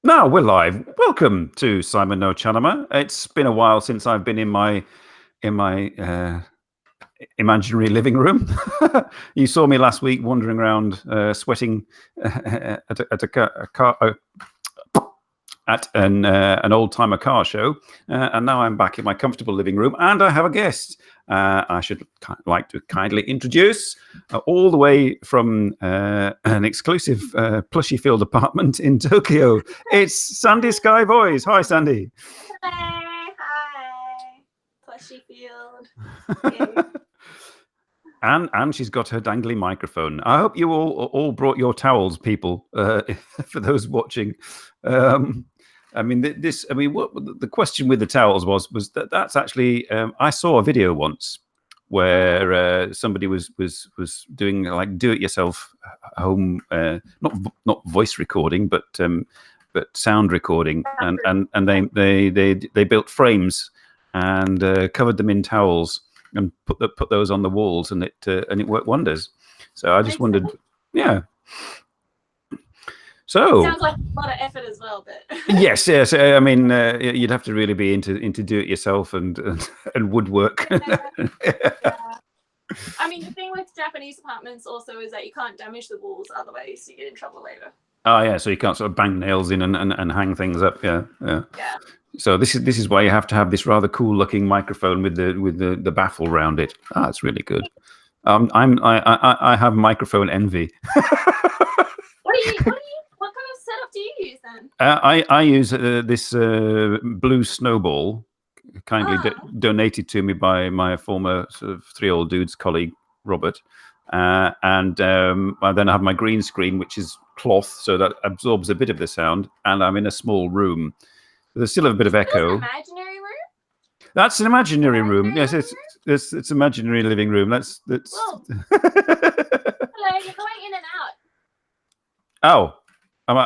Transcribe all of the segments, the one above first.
Now we're live. Welcome to Simon no茶の間. It's been a while since I've been in my imaginary living room. You saw me last week wandering around, sweating at an old-timer car show, and now I'm back in my comfortable living room, and I have a guest. I should like to kindly introduce, all the way from an exclusive plushy-filled apartment in Tokyo. It's Sandy Skye Voice. Hi, Sandy. Hi. Plushy field. And she's got her dangly microphone. I hope you all brought your towels, people. For those watching, I mean, what the question with the towels was that's actually I saw a video once where somebody was doing like do-it-yourself home, not voice recording, but sound recording, and they built frames and covered them in towels and put those on the walls, and it worked wonders. So I just wondered, yeah. So sounds like a lot of effort as well, but yes. I mean, you'd have to really be into do it yourself and woodwork. Yeah. I mean, the thing with Japanese apartments also is that you can't damage the walls, otherwise you get in trouble later. Oh yeah, so you can't sort of bang nails in and hang things up. Yeah. So this is why you have to have this rather cool looking microphone with the baffle round it. Ah, it's really good. I have microphone envy. What kind of setup do you use then? I use this blue snowball, kindly donated to me by my former sort of three old dudes colleague Robert, and I then have my green screen, which is cloth, so that absorbs a bit of the sound, and I'm in a small room. There's still a bit of echo. An imaginary room? That's an imaginary room. Yes, it's imaginary living room. That's. Whoa. Hello, you're going in and out. Oh. Am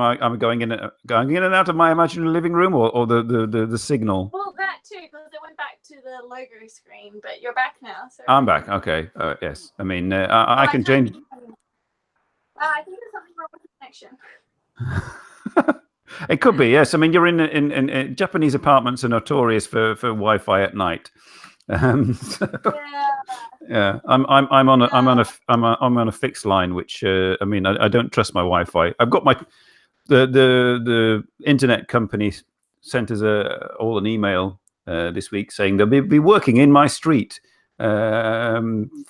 I going in and out of my imaginary living room, or the signal? Well, that too, because it went back to the logo screen, but you're back now. So I'm back. Okay. Yes. I mean, I can change. I think there's something wrong with the connection. It could be. Yes. I mean, you're in Japanese apartments are notorious for Wi-Fi at night. Yeah, I'm on a fixed line, which I mean, I don't trust my Wi-Fi. I've got the internet company sent us all an email this week saying they'll be working in my street for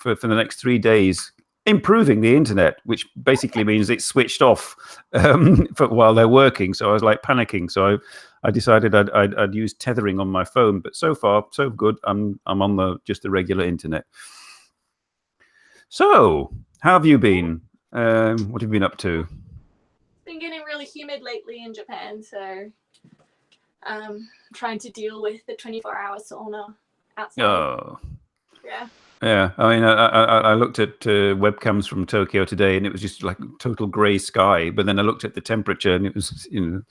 the next 3 days, improving the internet, which basically means it's switched off while they're working. So I was like panicking. So I decided I'd use tethering on my phone, but so far so good. I'm on just the regular internet. So, how have you been? What have you been up to? It's been getting really humid lately in Japan, so trying to deal with the 24-hour sauna outside. Oh. Yeah. Yeah, I mean, I looked at webcams from Tokyo today, and it was just like total grey sky. But then I looked at the temperature, and it was, you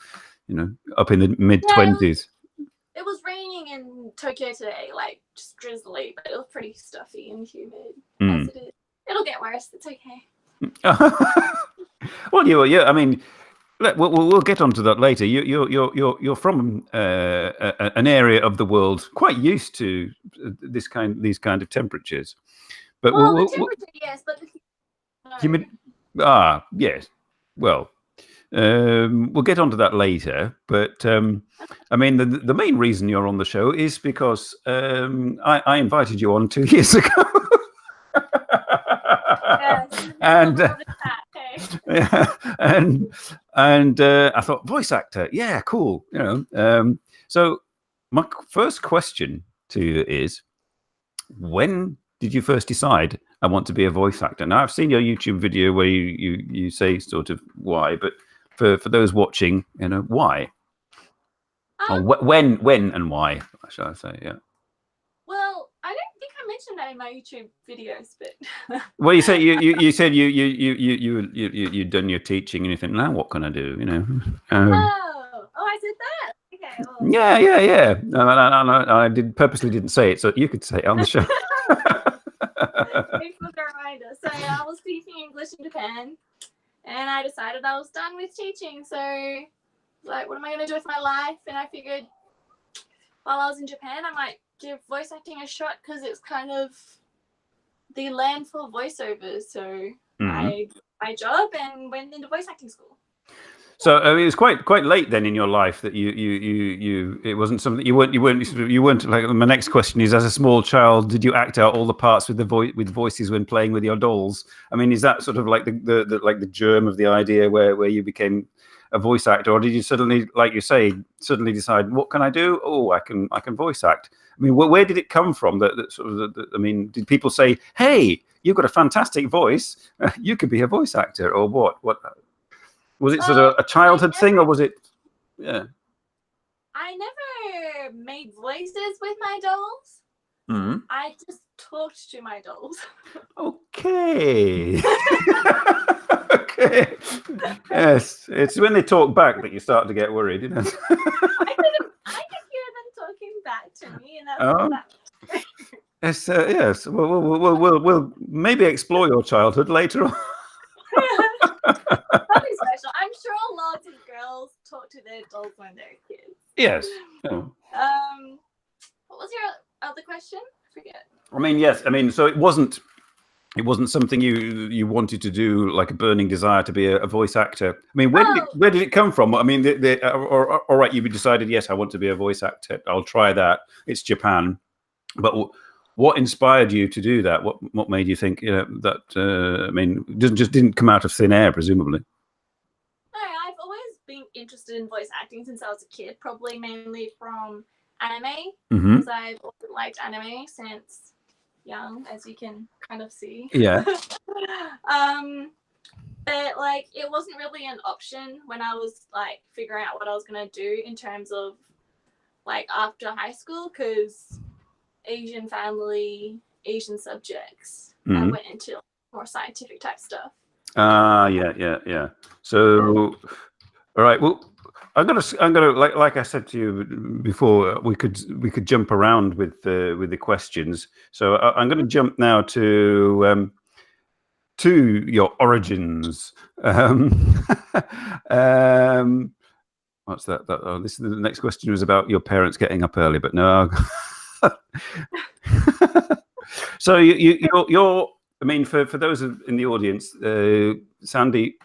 know, up in the mid-20s. It was raining in Tokyo today, like just drizzly, but it was pretty stuffy and humid as it is. It'll get worse. It's okay. Well, yeah. I mean, we'll get onto that later. You're from an area of the world quite used to these kind of temperatures. But the temperature, yes, but the yes. Well, we'll get onto that later. But I mean, the main reason you're on the show is because I invited you on 2 years ago. And I thought, voice actor, yeah, cool, you know. So my first question to you is, when did you first decide I want to be a voice actor? Now I've seen your YouTube video where you say sort of why, but for those watching, you know, why? Or when and why, shall I say? Yeah. Well, I don't think I mentioned that in my YouTube videos, but well, you said you'd done your teaching and you think, now what can I do? You know. I said that. Okay. Well. Yeah. I purposely didn't say it, so you could say it on the show. Thanks for the reminder. So I was teaching English in Japan, and I decided I was done with teaching. So like, what am I going to do with my life? And I figured while I was in Japan, I might give voice acting a shot because it's kind of the land for voiceovers. So I did my job and went into voice acting school. So it was quite late then in your life that you it wasn't something you weren't like. My next question is, as a small child, did you act out all the parts with voices when playing with your dolls? I mean, is that sort of like the like the germ of the idea where you became a voice actor, or did you suddenly, like you say, suddenly decide, what can I do? Oh, I can voice act. I mean, where did it come from? That sort of I mean, did people say, hey, you've got a fantastic voice, you could be a voice actor, or what? Was it sort of a childhood thing, or was it? Yeah. I never made voices with my dolls. I just talked to my dolls. Okay. Okay. Yes, it's when they talk back that you start to get worried, you know. I could hear them talking back to me, and that's all that. Yes, yes. We'll maybe explore your childhood later on. Nothing special. I'm sure lots of girls talk to their dolls when they're kids. Yes. Oh. What was your other question? I forget. I mean, yes. I mean, so it wasn't something you wanted to do, like a burning desire to be a voice actor. I mean, where did it come from? I mean, all right, you decided, yes, I want to be a voice actor. I'll try that. It's Japan, but what inspired you to do that? What made you think, you know, that? I mean, it didn't come out of thin air, presumably. No, I've always been interested in voice acting since I was a kid. Probably mainly from anime, because I've also liked anime since young, as you can kind of see. Yeah. But like, it wasn't really an option when I was like figuring out what I was gonna do in terms of like after high school, because Asian family, Asian subjects. I went into more scientific type stuff. Yeah. So, all right. Well, I'm gonna like I said to you before, we could jump around with the questions. So I'm going to jump now to your origins. What's that? Oh, this is the next question was about your parents getting up early, but no. So you're. I mean, for those in the audience, Sandy,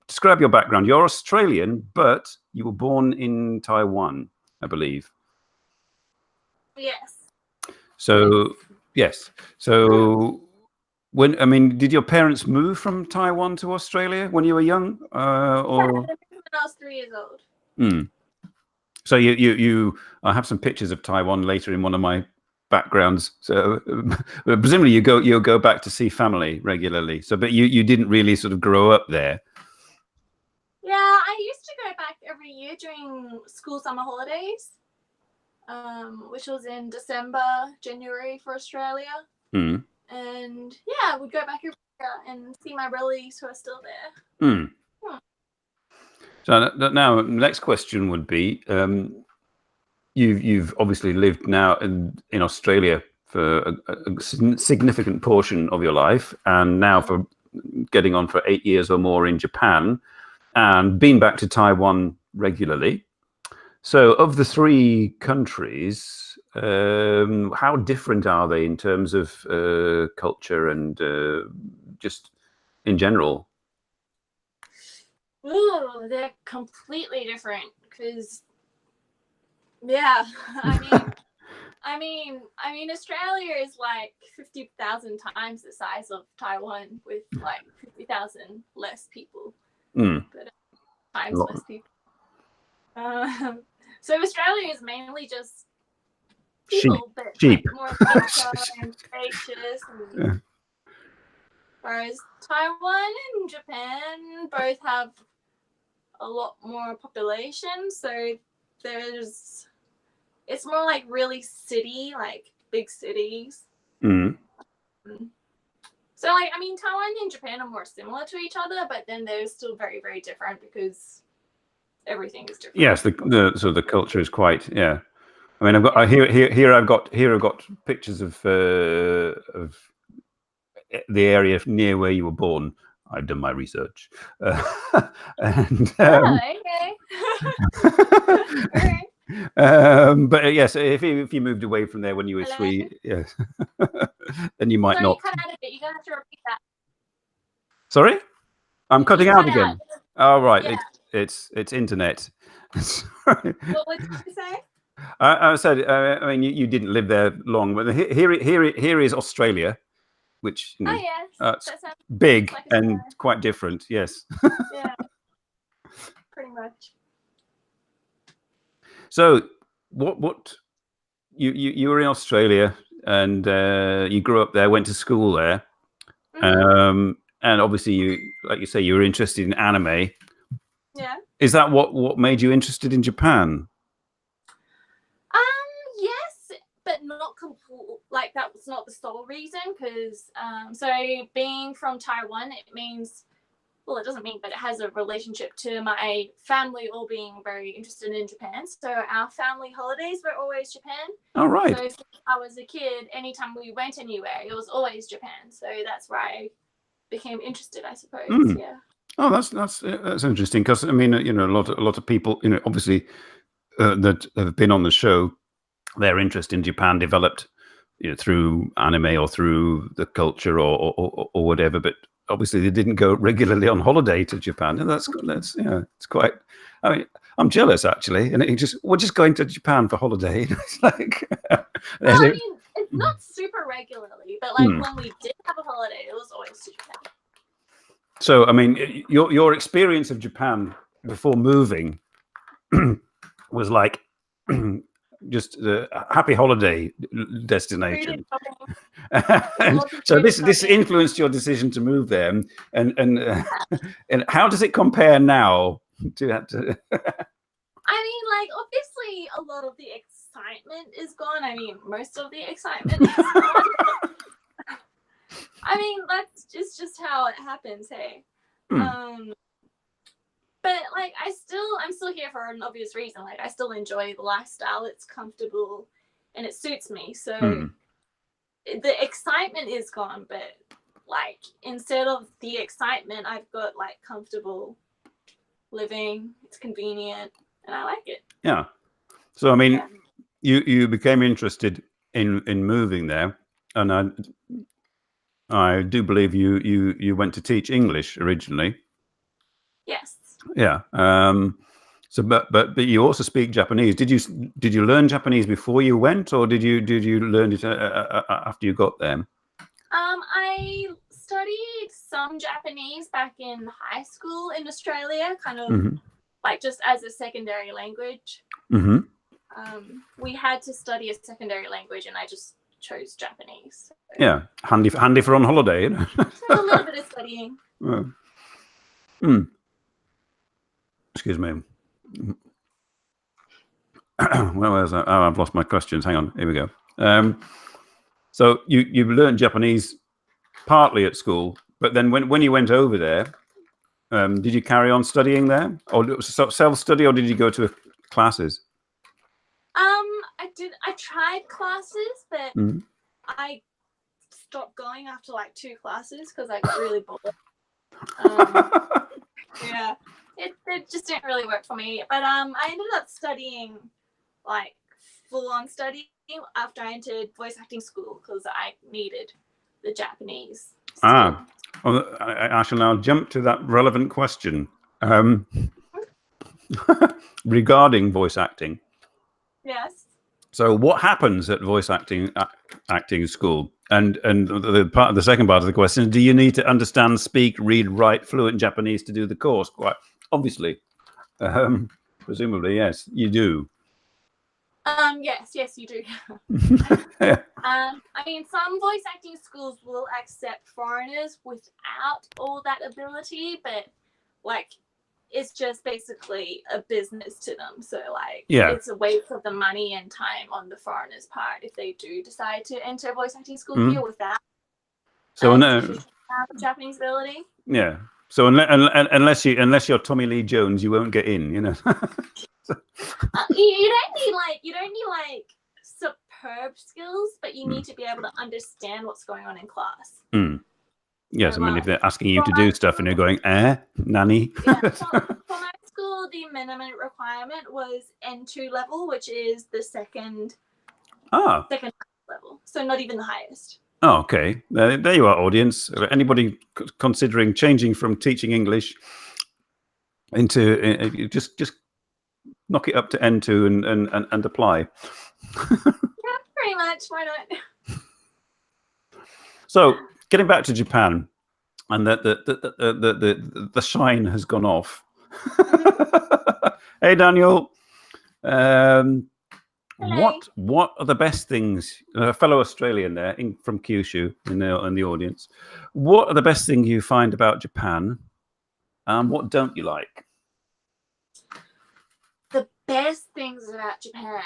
describe your background. You're Australian, but you were born in Taiwan, I believe. Yes. So yes. So did your parents move from Taiwan to Australia when you were young, or? Yeah, when I was 3 years old. So I have some pictures of Taiwan later in one of my backgrounds. So presumably you'll go back to see family regularly. So, but you didn't really sort of grow up there. Yeah, I used to go back every year during school summer holidays, which was in December, January for Australia. And yeah, we'd go back every year and see my relatives who are still there. So now, next question would be, you've obviously lived now in Australia for a significant portion of your life, and now for getting on for 8 years or more in Japan, and been back to Taiwan regularly. So of the three countries, how different are they in terms of culture and just in general? Ooh, they're completely different because, yeah, I mean, Australia is like 50,000 times the size of Taiwan with like 50,000 less people, but times less people. So Australia is mainly just people, but sheep. Like, more and gracious. And, whereas Taiwan and Japan both have a lot more population, so it's more like really city, like big cities. So like, I mean, Taiwan and Japan are more similar to each other, but then they're still very, very different because everything is different. Yes, the culture is quite, yeah. I mean, I've got pictures of the area near where you were born. I've done my research, and okay. But yes, if you moved away from there when you were 3, yes, then you might So not. you cut out a bit. You're gonna have to repeat that. Sorry, I'm cutting out again. Oh, right. Yeah. It's internet. What did you say? I said, I mean, you didn't live there long, but here is Australia, which Oh yes, it's big like and quite different. Yes. Yeah, pretty much. So, what you were in Australia and you grew up there, went to school there, and obviously you, like you say, you were interested in anime. Yeah. Is that what made you interested in Japan? Yes, but not complete. Like that was not the sole reason, because so being from Taiwan, it means, well, it doesn't mean, but it has a relationship to my family all being very interested in Japan. So our family holidays were always Japan. Oh, right. So since I was a kid, anytime we went anywhere, it was always Japan. So that's where I became interested, I suppose. Yeah. Oh, that's interesting, because I mean, a lot of people, obviously that have been on the show, their interest in Japan developed through anime or through the culture or whatever, but obviously they didn't go regularly on holiday to Japan, and that's it's quite. I mean, I'm jealous actually, and we're just going to Japan for holiday. It's like, well, I mean, it's not super regularly, but like when we did have a holiday, it was always to Japan. So, I mean, your experience of Japan before moving was like just a happy holiday destination. And so this influenced your decision to move there, and and how does it compare now to that? I mean, like, obviously a lot of the excitement is gone. I mean, most of the excitement is gone. I mean, that's just how it happens, hey. But like I'm still here for an obvious reason. Like I still enjoy the lifestyle. It's comfortable and it suits me. So the excitement is gone, but like instead of the excitement, I've got like comfortable living. It's convenient and I like it. Yeah. So I mean, you became interested in moving there, and I do believe you went to teach English originally. Yes. Yeah. So, but you also speak Japanese. Did you learn Japanese before you went, or did you learn it after you got there? I studied some Japanese back in high school in Australia, kind of like just as a secondary language. We had to study a secondary language, and I just chose Japanese. So. Yeah, handy for on holiday. A little bit of studying. Excuse me. Where was I? Oh, I've lost my questions. Hang on. Here we go. So you learned Japanese partly at school, but then when you went over there, did you carry on studying there, or self-study, or did you go to classes? I tried classes, but I stopped going after like 2 classes because I got really bored. Yeah, it just didn't really work for me. But I ended up studying like full-on studying after I entered voice acting school because I needed the Japanese. Well, I shall now jump to that relevant question regarding voice acting. Yes. So, what happens at voice acting school? And the second part of the question is: do you need to understand, speak, read, write fluent Japanese to do the course? Quite obviously, presumably, yes, you do. Yes, you do. I mean, some voice acting schools will accept foreigners without all that ability, but like it's just basically a business to them. So like it's a waste of the money and time on the foreigners' part if they do decide to enter voice acting school here without Japanese ability. Yeah. So unless you're Tommy Lee Jones, you won't get in, you know. You don't need like superb skills, but you need to be able to understand what's going on in class. Yes, I mean, if they're asking you to do stuff and you're going, nanny. For my school, the minimum requirement was N2 level, which is the second level. So not even the highest. Oh, okay. There you are, audience. Anybody considering changing from teaching English into just knock it up to N2 and apply. Yeah, pretty much. Why not? So, getting back to Japan, and the shine has gone off. Hey, Daniel. What are the best things? A fellow Australian there from Kyushu in the audience. What are the best things you find about Japan, and what don't you like? The best things about Japan,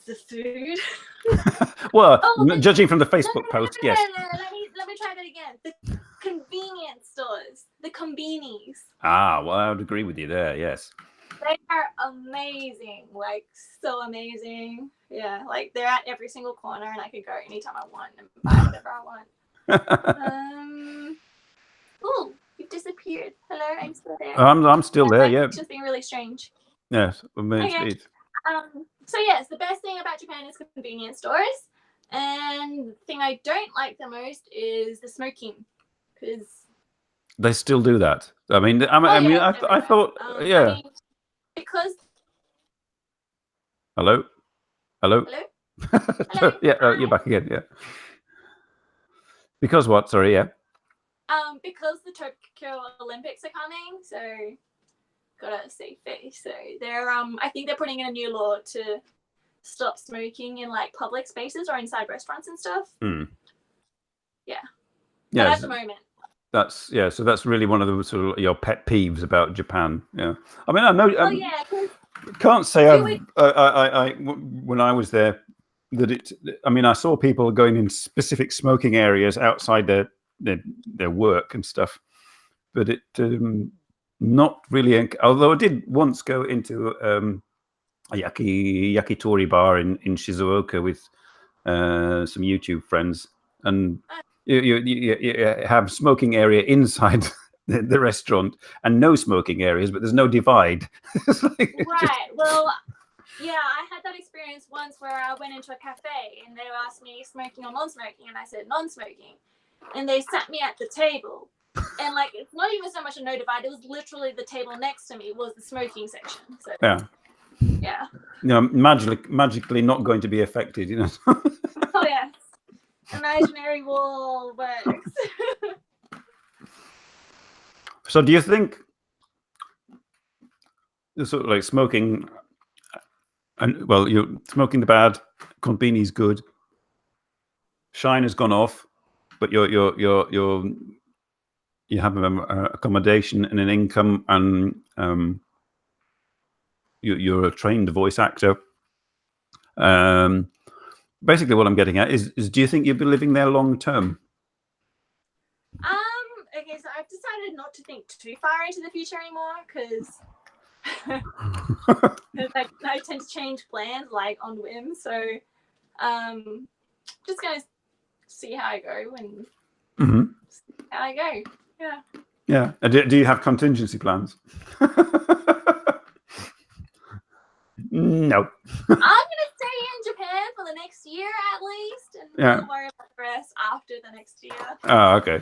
the food. Well, judging from the Facebook post, yes. Let me try that again. The convenience stores, the konbinis. Well, I would agree with you there. Yes. They are amazing, like so amazing. Yeah, like they're at every single corner, and I could go anytime I want and buy whatever I want. Oh, you've disappeared. Hello, I'm still there. I'm still there. Yeah. It's just being really strange. Yes. Okay. So yes, the best thing about Japan is convenience stores, and the thing I don't like the most is the smoking, because they still do that. I mean, I thought, yeah. I mean, because. Hello. Hello. Yeah. You're back again. Yeah. Because what? Sorry. Yeah. Because the Tokyo Olympics are coming, so gotta save face. So they're I think they're putting in a new law to stop smoking in like public spaces or inside restaurants and stuff. Yeah. But at the moment. So that's really one of the sort of your pet peeves about Japan. Yeah. I mean, I know. Can't say I when I was there that I mean, I saw people going in specific smoking areas outside their work and stuff, but it not really. Although I did once go into a yakitori bar in Shizuoka with some YouTube friends, and you have smoking area inside the restaurant and no smoking areas, but there's no divide. Right. Well, yeah, I had that experience once where I went into a cafe and they asked me smoking or non-smoking, and I said non-smoking, and they sat me at the table, and like it's not even so much a no divide; it was literally the table next to me was the smoking section. So yeah. Magically not going to be affected, you know. Oh yes, imaginary wall works. So, do you think sort of like smoking, and well, you're smoking the bad, konbini's good, shine has gone off, but you have accommodation and an income, and you're a trained voice actor. Basically, what I'm getting at is do you think you'll be living there long term? Okay, so I've decided not to think too far into the future anymore because I tend to change plans like on whim. So, just gonna see how I go and see how I go. Yeah. Yeah. Do you have contingency plans? No. I'm gonna stay in Japan for the next year at least, and we'll worry about the rest after the next year. Oh, okay.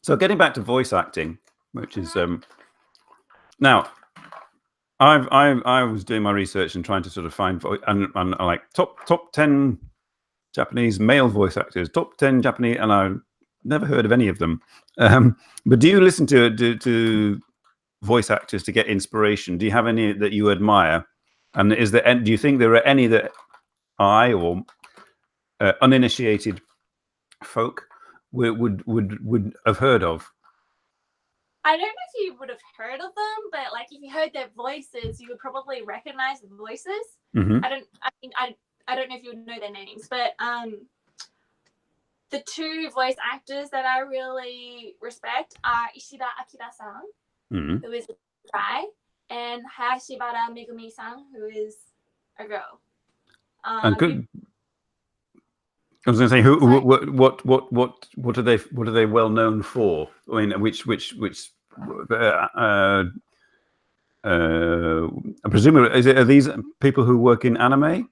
So getting back to voice acting, which is now, I was doing my research and trying to sort of find and like top 10 Japanese male voice actors, top 10 Japanese, and I've never heard of any of them. But do you listen to voice actors to get inspiration? Do you have any that you admire? And do you think there are any that I or uninitiated folk would have heard of? I don't know if you would have heard of them, but like if you heard their voices, you would probably recognize the voices. I don't know if you would know their names, but the two voice actors that I really respect are Ishida Akira-san, who is a guy, and Hayashibara Megumi-san, who is a girl. I was going to say, who, Sorry? what are they well known for? I mean, which I presume are these people who work in anime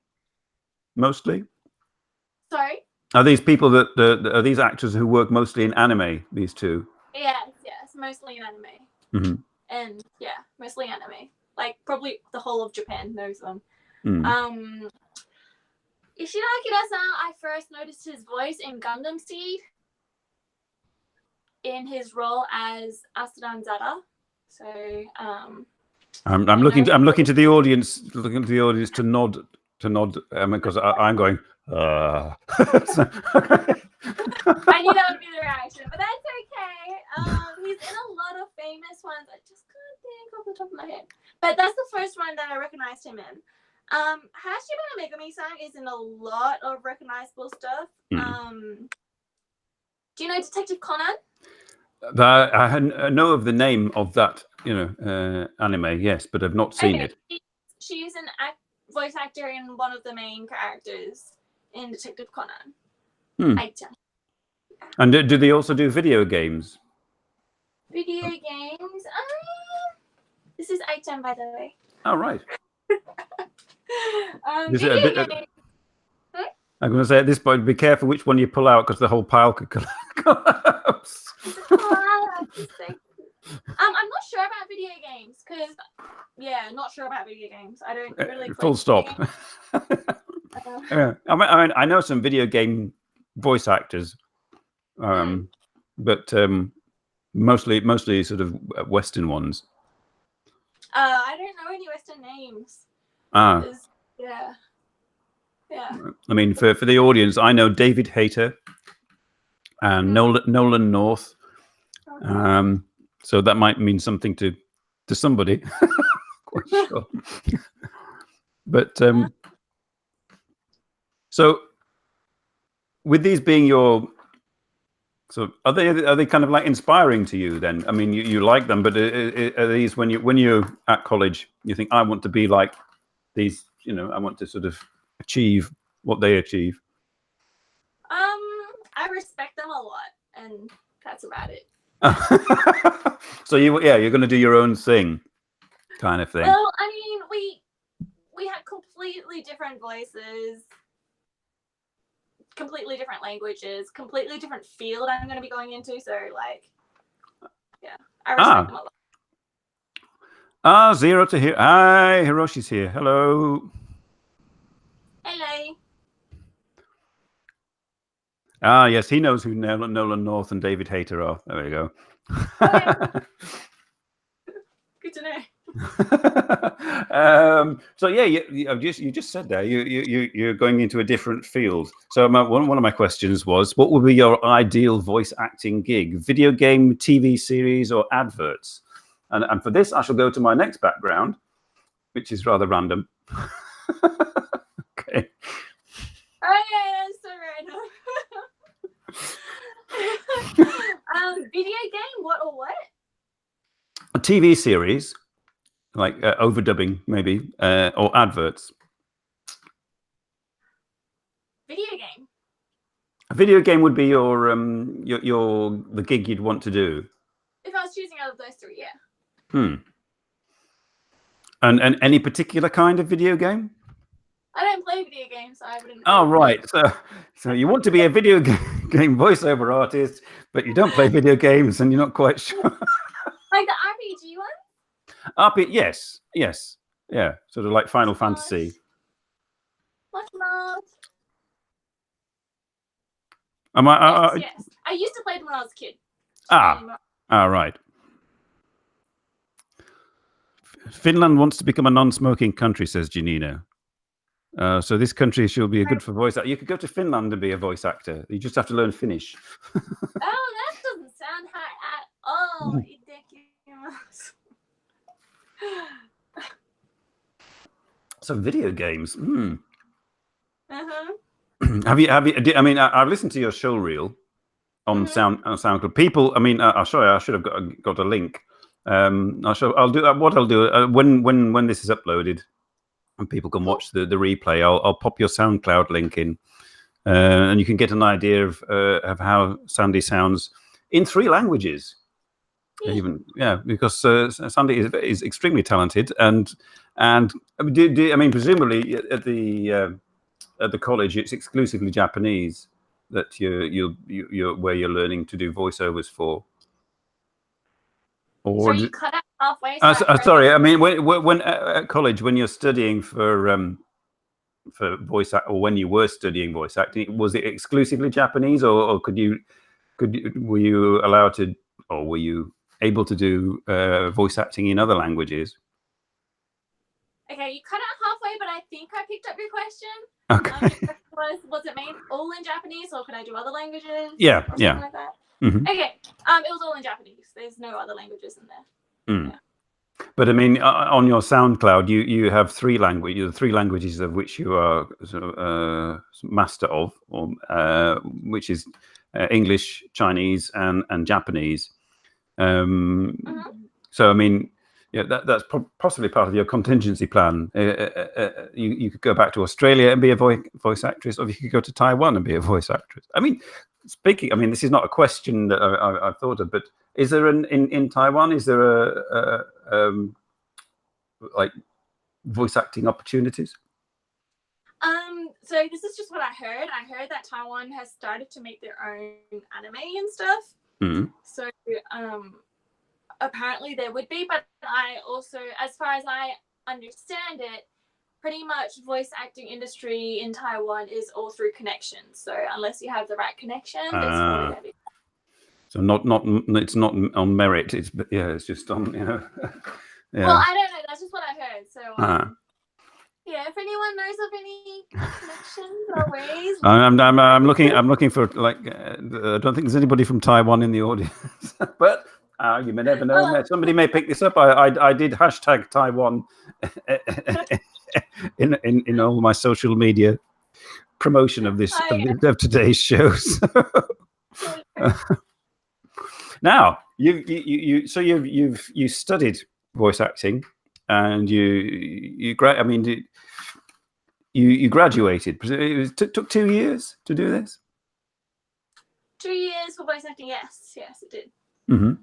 mostly? Sorry? Are these people are these actors who work mostly in anime? These two? Yes, mostly in anime. Mm-hmm. And yeah, mostly anime. Like probably the whole of Japan knows them. Mm. Ishida Akira-san, I first noticed his voice in Gundam Seed in his role as Asadan Zara. So I'm looking to the audience, to nod because I'm going. I knew that would be the reaction, but that's okay. He's in a lot of famous ones. I just can't think off the top of my head. But that's the first one that I recognized him in. Hashibana Megami-san is in a lot of recognizable stuff. Do you know Detective Conan? I know of the name of that, anime, yes, but I've not seen it. She's an voice actor in one of the main characters in Detective Conan. Ai-chan. And do they also do video games? Video games? This is Ai-chan, by the way. Oh, right. Video games. I'm going to say at this point, be careful which one you pull out because the whole pile could collapse. I'm not sure about video games because, not sure about video games. I don't really. Full stop. Yeah. I mean, I know some video game voice actors, but mostly sort of Western ones. I don't know any Western names. Yeah. I mean, for the audience, I know David Hayter and Nolan North. So that might mean something to somebody. Quite sure. But so with these being your, so are they kind of like inspiring to you then? I mean, you like them, but are these when you're at college, you think I want to be like these? I want to sort of achieve what they achieve. I respect them a lot, and that's about it. So you're going to do your own thing, kind of thing. Well, I mean, we have completely different voices, completely different languages, completely different field I'm going to be going into. So, I respect them a lot. Zero to here. Hi, Hiroshi's here. Hello. Hello. Yes, he knows who Nolan North and David Hayter are. There we go. Good to know. So you just said there you're going into a different field. So one of my questions was, what would be your ideal voice acting gig? Video game, TV series, or adverts? And for this, I shall go to my next background, which is rather random. Okay. Oh yeah, that's so random. Video game, what or what? A TV series, like overdubbing maybe, or adverts. Video game. A video game would be your the gig you'd want to do. If I was choosing out of those three, yeah. And any particular kind of video game? I don't play video games, so I wouldn't. Oh, right. So you want to be a video game voiceover artist, but you don't play video games, and you're not quite sure. Like the RPG one? Yes, yeah, sort of like Final Fantasy. Much. Yes. I used to play them when I was a kid. Right. Finland wants to become a non-smoking country, says Janina. So this country should be good for voice actor. You could go to Finland to be a voice actor. You just have to learn Finnish. Oh, that doesn't sound hard at all. Ridiculous. So video games. Uh-huh. I mean, I've listened to your show reel on SoundCloud. People, I mean, I should have got a link. I'll do when this is uploaded and people can watch the replay. I'll pop your SoundCloud link in, and you can get an idea of how Sandy sounds in 3 languages. Even because Sandy is extremely talented, and I mean, presumably at the college it's exclusively Japanese that you're where you're learning to do voiceovers for. Or you cut out halfway. Sorry, I mean when at college when you're studying for voice or when you were studying voice acting, was it exclusively Japanese, or were you allowed to, or were you able to do voice acting in other languages? Okay, you cut out halfway, but I think I picked up your question. Okay. Was it made all in Japanese, or could I do other languages? Yeah. Like that? Mm-hmm. Okay. It was all in Japanese. There's no other languages in there. Yeah. But I mean, on your SoundCloud, you have 3 languages, 3 languages of which you are sort of master of, or which is English, Chinese, and Japanese. So I mean, that's possibly part of your contingency plan. You could go back to Australia and be a voice actress, or you could go to Taiwan and be a voice actress. I mean, this is not a question that I've thought of, but is there in Taiwan? Is there like voice acting opportunities? So this is just what I heard. I heard that Taiwan has started to make their own anime and stuff. Mm-hmm. So apparently there would be, but I also, as far as I understand it, pretty much voice acting industry in Taiwan is all through connections. So unless you have the right connection, there's probably going to be. So it's not on merit. It's just on Yeah. Well, I don't know. That's just what I heard. So if anyone knows of any connections or ways, I'm looking for like. I don't think there's anybody from Taiwan in the audience, but you may never know. Somebody may pick this up. I did hashtag Taiwan in all my social media promotion of this of today's shows. Now you studied voice acting, and you graduated. It took 2 years to do this. 2 years for voice acting. Yes, it did. Mm-hmm.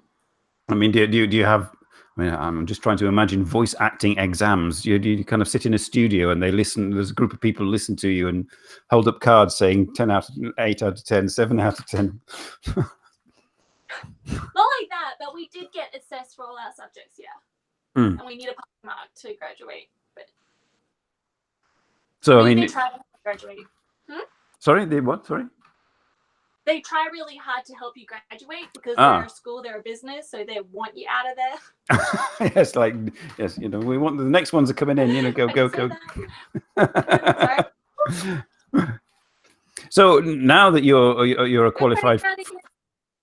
I mean, do you have? I mean, I'm just trying to imagine voice acting exams. Do you kind of sit in a studio and they listen? There's a group of people listen to you and hold up cards saying 8 out of 10, 7 out of 10. Not like that, but we did get assessed for all our subjects, and we need a pass mark to graduate. But so I mean, they try to graduate. Sorry, they what? Sorry. They try really hard to help you graduate because they're a school, they're a business, so they want you out of there. Yes, we want the next ones are coming in. Go. So now that you're a qualified.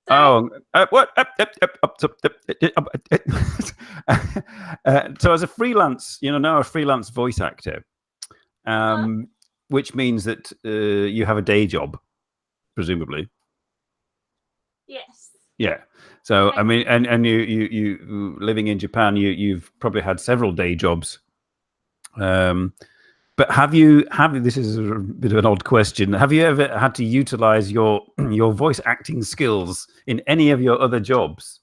So as a freelance, now a freelance voice actor, which means that you have a day job, presumably. Yes. Yeah. So I mean, and you living in Japan, you've probably had several day jobs. But have you? This is a bit of an odd question. Have you ever had to utilize your voice acting skills in any of your other jobs?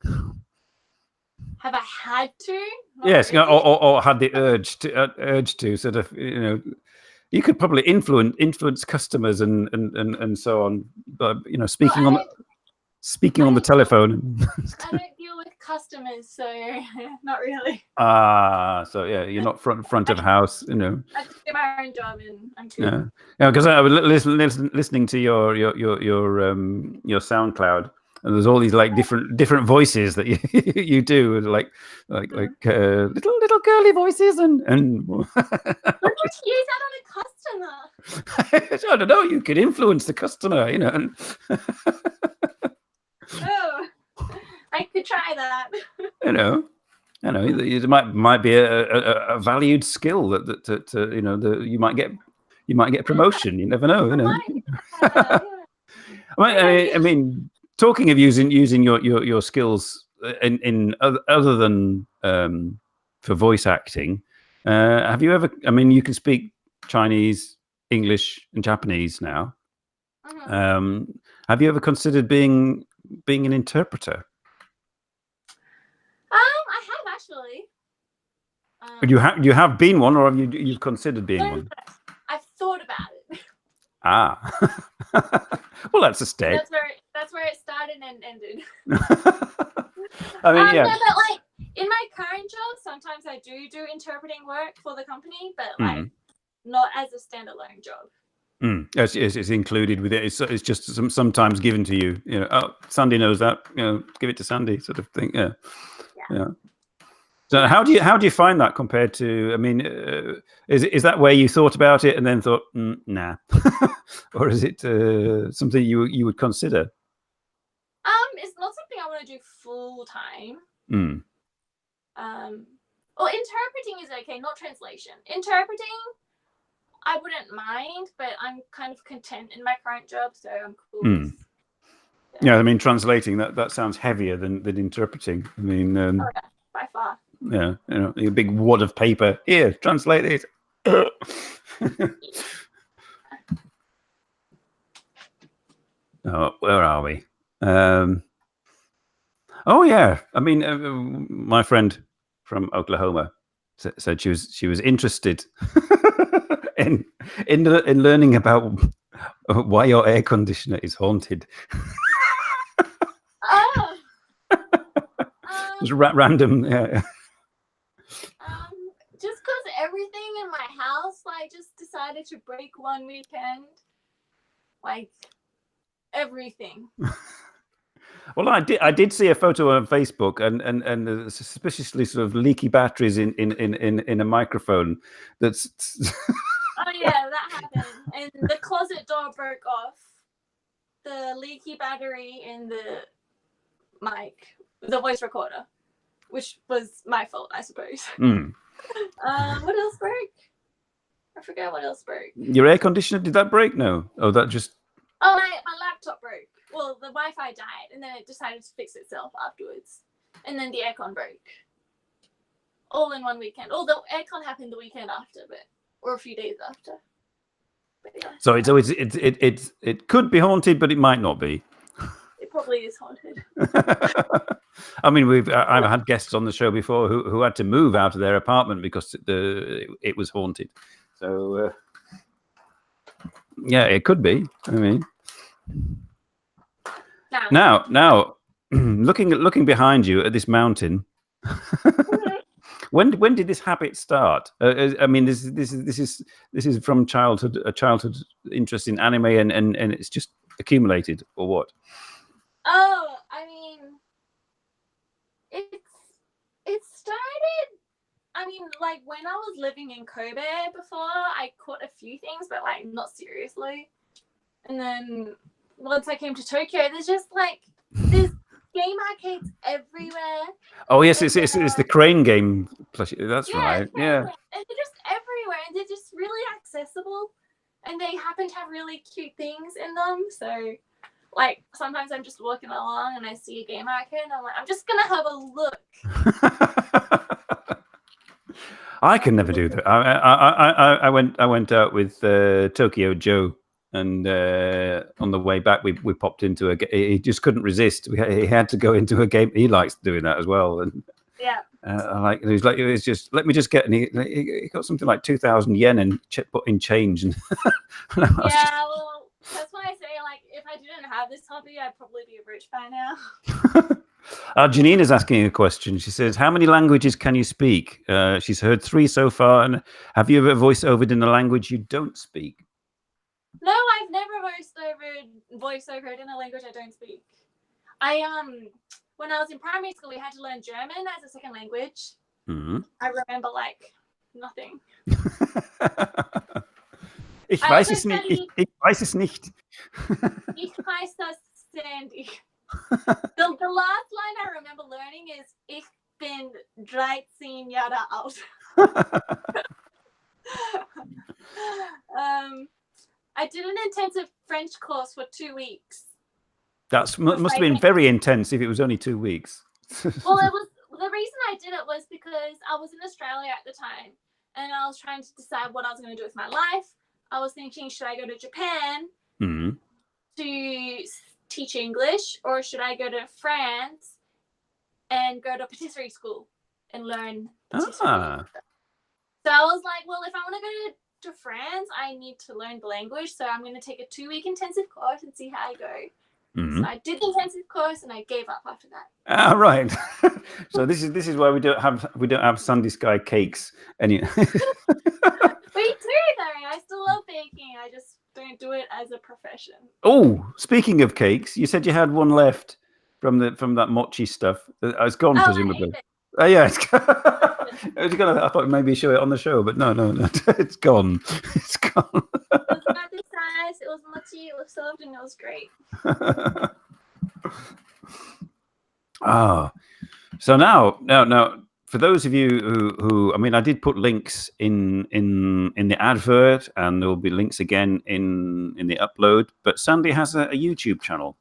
Have I had to? Yes, really. or had the urge to sort of, you could probably influence customers and so on. But speaking on the telephone. I don't deal with customers, so not really. So you're not front of house, I just do my own job, and I'm good. Yeah, because I was listening to your SoundCloud, and there's all these like different voices that you do, like little girly voices, and. Why don't you use that on a customer? I don't know. You could influence the customer, And... Oh, I could try that. It might be a valued skill that you might get promotion. You never know. I mean, talking of using your skills in other than for voice acting, have you ever? I mean, you can speak Chinese, English and Japanese now. Mhm. Have you ever considered being an interpreter? I have actually. You have been one, or have you've considered being one? I've thought about it. Ah, well, that's a step. That's where it started and ended. I mean, yeah. No, but like in my current job, sometimes I do interpreting work for the company, but like not as a standalone job. It's included with it. It's just sometimes given to you. You know, oh, Sandy knows that. You know, give it to Sandy, sort of thing. Yeah. So how do you find that compared to? I mean, is that where you thought about it and then thought, nah, or is it something you would consider? It's not something I want to do full time. Well, interpreting is okay, not translation. Interpreting, I wouldn't mind, but I'm kind of content in my current job, so I'm cool. Yeah, I mean, translating that sounds heavier than interpreting. I mean, by far. Yeah, you know, a big wad of paper. Here, translate it. Oh, where are we? Oh yeah, I mean, my friend from Oklahoma said she was interested in learning about why your air conditioner is haunted. Oh. Just random, yeah. Just because everything in my house, like, just decided to break one weekend, like everything. Well, I did see a photo on Facebook and suspiciously sort of leaky batteries in a microphone. That's. Oh yeah, that happened, and the closet door broke off. The leaky battery in the mic, the voice recorder, which was my fault, I suppose. What else broke? I forget what else broke. Your air conditioner, did that break? No. Oh, that just. Oh, my laptop broke. Well, the Wi-Fi died, and then it decided to fix itself afterwards. And then the aircon broke. All in one weekend. Oh, the aircon happened the weekend after, or a few days after. Yeah. So it could be haunted, but it might not be. It probably is haunted. I mean, I've had guests on the show before who had to move out of their apartment because it was haunted. So yeah, it could be. I mean, now looking behind you at this mountain. When did this habit start? I mean, this is from a childhood interest in anime, and it's just accumulated, or what? Oh, I mean, it started. I mean, like when I was living in Kobe before, I caught a few things, but like not seriously. And then once I came to Tokyo, there's just like there's game arcades everywhere. Oh yes, it's the crane game. That's right. Yeah. And they're just everywhere, and they're just really accessible, and they happen to have really cute things in them. So, like sometimes I'm just walking along and I see a game arcade, and I'm like, I'm just gonna have a look. I can never do that. I went out with Tokyo Joe, and on the way back we popped into a. He just couldn't resist. He had to go into a game. He likes doing that as well, and yeah. It was just let me just get. And he got something like 2,000 yen in change, and well, that's why I say like if I didn't have this hobby, I'd probably be rich by now. Janine is asking a question. She says, how many languages can you speak? She's heard 3 so far. And have you ever voice-overed in a language you don't speak? No, I've never voice-overed in a language I don't speak. When I was in primary school, we had to learn German as a second language. I remember like nothing. Ich weiß es nicht. Ich weiß es nicht. Ich weiß das Sandy. The last line I remember learning is Ich bin 13 Jahre alt. I did an intensive French course for 2 weeks. That must have been very intense if it was only 2 weeks. Well, the reason I did it was because I was in Australia at the time, and I was trying to decide what I was going to do with my life. I was thinking, should I go to Japan Mm-hmm. to teach English, or should I go to France and go to patisserie school and learn patisserie? So I was like, well, if I want to go to France, I need to learn the language. So I'm going to take a 2-week intensive course and see how I go. Mm-hmm. So I did the intensive course and I gave up after that. Right. So this is why we don't have Sandy Skye cakes. We do though. I still love baking. I just don't do it as a profession. Oh, speaking of cakes, you said you had one left from that mochi stuff. It's gone, presumably. Oh yeah, I thought maybe show it on the show, but no, it's gone. It's gone. It was about this size. It was mochi. It was soft, and it was great. So now, for those of you who, I mean, I did put links in the advert, and there will be links again in the upload. But Sandy has a YouTube channel.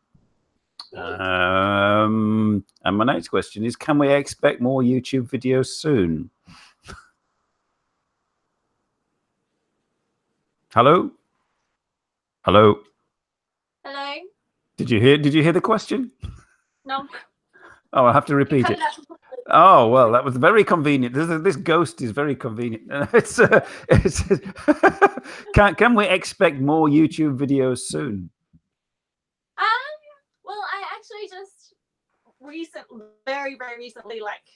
And my next question is, can we expect more YouTube videos soon? Hello? Hello? Did you hear the question? No. Oh, I'll have to repeat it. Oh, well, that was very convenient. This ghost is very convenient. Can we expect more YouTube videos soon? Well, I actually just very, very recently, like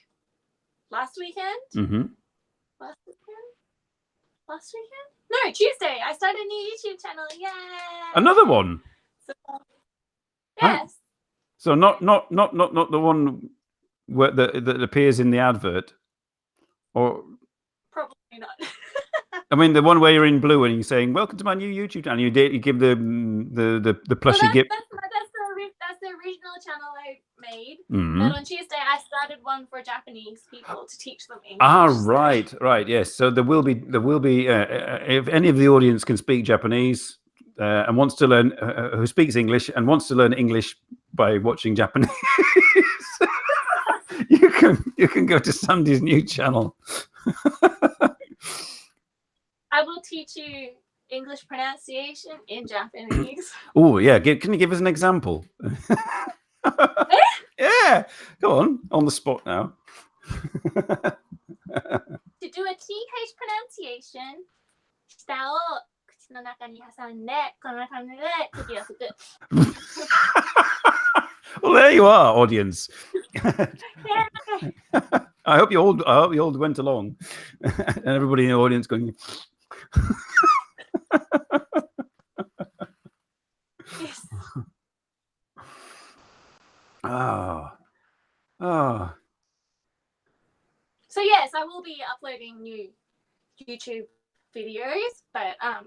last weekend. Mm-hmm. Last weekend? No, Tuesday. I started a new YouTube channel. Yay! Another one. So, yes. Huh? So not the one that appears in the advert, or probably not. I mean, the one where you're in blue and you're saying, "Welcome to my new YouTube channel." You give the plushie gift. That's the original channel I made. Mm-hmm. But on Tuesday, I started one for Japanese people to teach them English. Right, yes. So there will be if any of the audience can speak Japanese and wants to learn, who speaks English and wants to learn English by watching Japanese, you can go to Sandy's new channel. I will teach you English pronunciation in Japanese. Oh yeah, can you give us an example? Yeah, go on the spot now. To do a TH pronunciation, 下を口の中に挟んでこんな感じで息を吹く。Well, there you are, audience. I hope you all went along, and everybody in the audience going. Yes. So yes, I will be uploading new YouTube videos, but I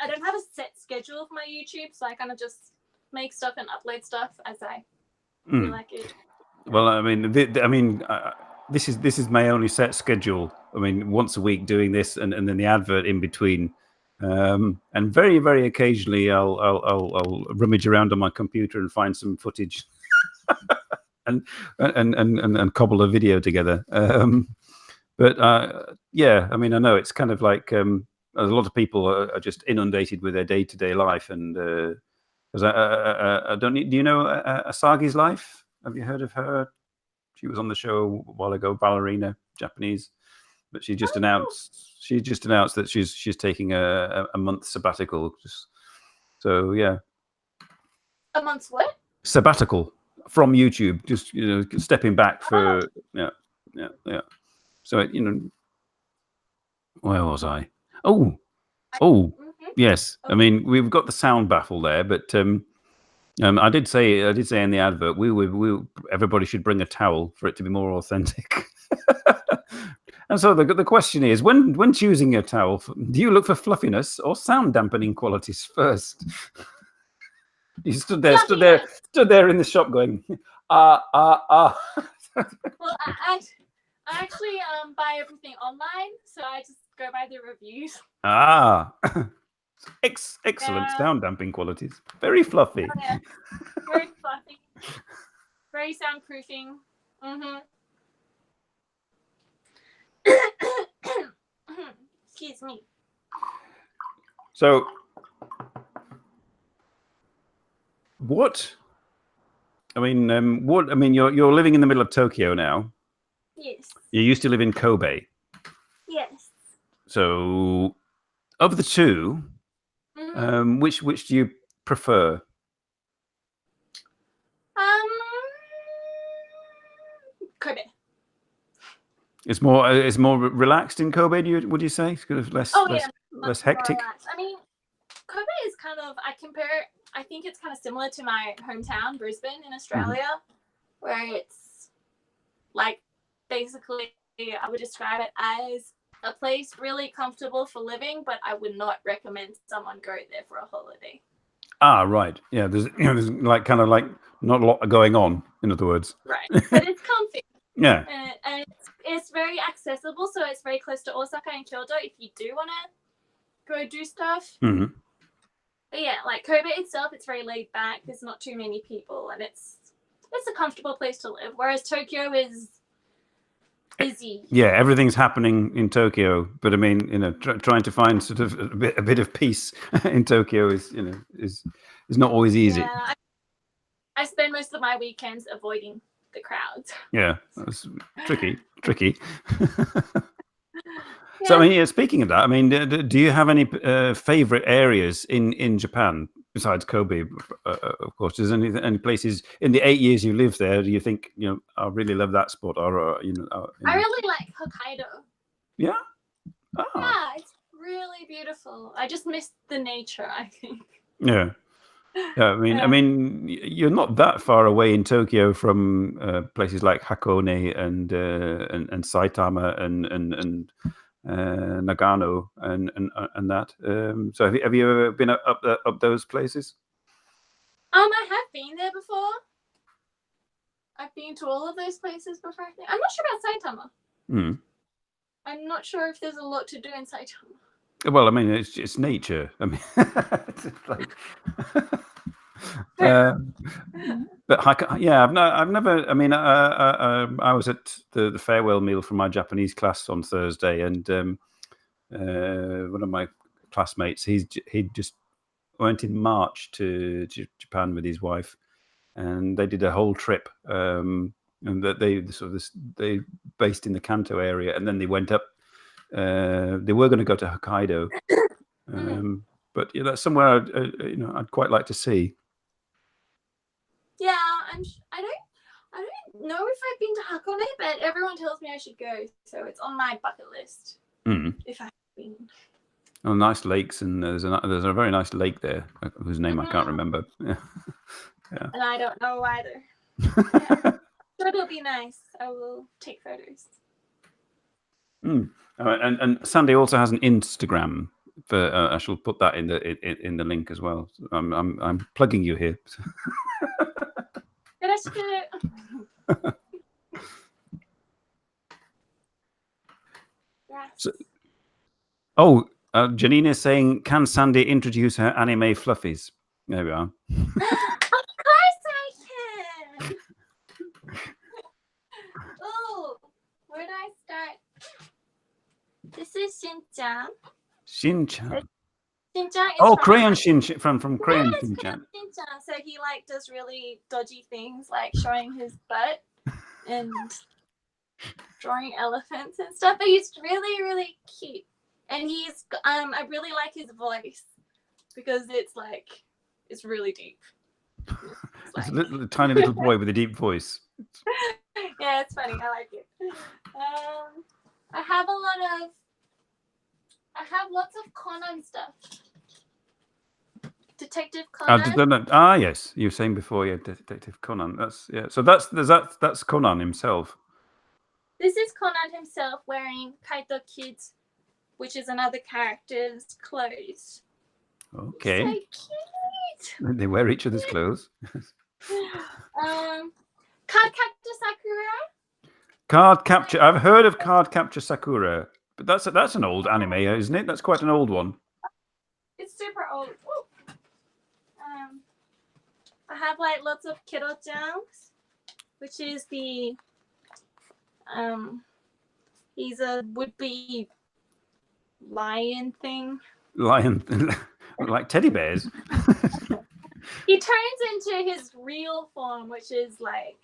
don't have a set schedule for my YouTube, so I kind of just make stuff and upload stuff as I feel like it. Well, I mean, this is my only set schedule. I mean, once a week doing this, and then the advert in between. And very, very occasionally, I'll rummage around on my computer and find some footage, and cobble a video together. But yeah, I mean, I know it's kind of like a lot of people are just inundated with their day-to-day life, and because I don't. Do you know Asagi's life? Have you heard of her? She was on the show a while ago, ballerina, Japanese, but she just announced that she's taking a month sabbatical. So yeah. A month's what? Sabbatical from YouTube, just stepping back for yeah. So where was I? Oh, yes. I mean, we've got the sound baffle there, but I did say in the advert everybody should bring a towel for it to be more authentic. And so the question is, when choosing a towel, do you look for fluffiness or sound dampening qualities first? You stood there in the shop going, Well, I actually buy everything online, so I just go by the reviews. Excellent sound damping qualities. Very fluffy. Oh, yeah. Very fluffy. Very soundproofing. Excuse me. So, what? I mean, you're living in the middle of Tokyo now. Yes. You used to live in Kobe. Yes. So, of the two, which do you prefer? Kobe. It's more relaxed in Kobe. Would you say it's kind of less less hectic? I mean, Kobe is kind of I think it's kind of similar to my hometown, Brisbane, in Australia, where it's like basically I would describe it as a place really comfortable for living, but I would not recommend someone go there for a holiday. Ah, right. Yeah, there's like kind of like not a lot going on, in other words. Right, but it's comfy. Yeah, and it's very accessible, so it's very close to Osaka and Kyoto if you do want to go do stuff. But yeah, like Kobe itself, it's very laid back. There's not too many people, and it's a comfortable place to live. Whereas Tokyo is busy. Yeah, everything's happening in Tokyo, but I mean, trying to find sort of a bit of peace in Tokyo is not always easy. Yeah, I spend most of my weekends avoiding the crowds. Yeah, that's tricky. So, I mean, speaking of that, I mean, do you have any favorite areas in Japan besides Kobe? Of course, is any places in the 8 years you lived there? Do you think I really love that spot, or I really like Hokkaido. Yeah. Yeah, it's really beautiful. I just miss the nature, I think. Yeah. Yeah, I mean, you're not that far away in Tokyo from places like Hakone and Saitama and Nagano and that. So have you ever been up those places? I have been there before. I've been to all of those places before. I think. I'm not sure about Saitama. I'm not sure if there's a lot to do in Saitama. Well, I mean, it's nature. I mean, it's like. But yeah, I've never. I mean, I was at the farewell meal from my Japanese class on Thursday, and one of my classmates, he just went in March to Japan with his wife, and they did a whole trip. And that they based in the Kanto area, and then they went up. They were going to go to Hokkaido, but yeah, that's somewhere I'd quite like to see. Yeah, I don't know if I've been to Hakone, but everyone tells me I should go, so it's on my bucket list. If I've been. Oh, nice lakes, and there's a very nice lake there whose name I can't remember. Yeah. And I don't know either. Yeah. So it'll be nice. I will take photos. And Sandy also has an Instagram. I shall put that in the link as well. I'm plugging you here. Janine is saying, can Sandy introduce her anime fluffies? There we are. Of course I can. Oh, where do I start? This is Shin-chan. Shin-chan. Shin-chan is Crayon Shin-chan from Crayon Shin-chan. So he does really dodgy things like showing his butt and drawing elephants and stuff. But he's really, really cute. And he's I really like his voice because it's really deep. It's a tiny little boy with a deep voice. Yeah, it's funny. I like it. I have lots of Conan stuff. Detective Conan. Yes, you were saying before, yeah, Detective Conan. So that's Conan himself. This is Conan himself wearing Kaito Kid's, which is another character's clothes. Okay. So cute. They wear each other's clothes. Cardcaptor Sakura. Card Capture. I've heard of Card Capture Sakura, but that's an old anime, isn't it? That's quite an old one. It's super old. I have lots of Kero-chans, which is he's a would-be lion thing. Lion, like teddy bears. He turns into his real form, which is like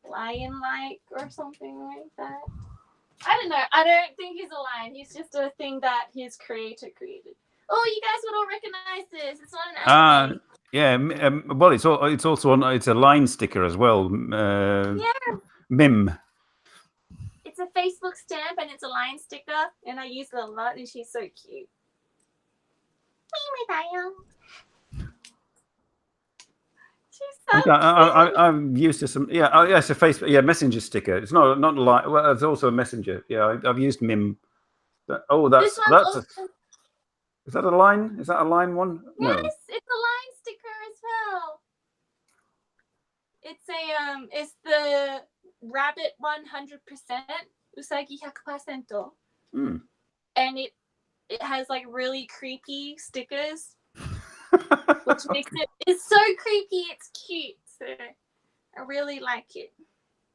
lion-like or something like that. I don't know. I don't think he's a lion. He's just a thing that his creator created. Oh, you guys would all recognize this. It's not an anime. Yeah. Well, it's also it's a line sticker as well. Yeah. Mim. It's a Facebook stamp and it's a line sticker, and I use it a lot, and she's so cute. She's so cute. I'm used to some. Yeah, yes, a Facebook. Yeah, messenger sticker. It's not a line. Well, it's also a messenger. Yeah, I've used Mim. Oh, that's is that a line? Is that a line one? Yes, No. it's a line sticker as well. It's the rabbit 100%, usagi 100%. Mm. And it has like really creepy stickers, which makes it's so creepy. It's cute, so I really like it.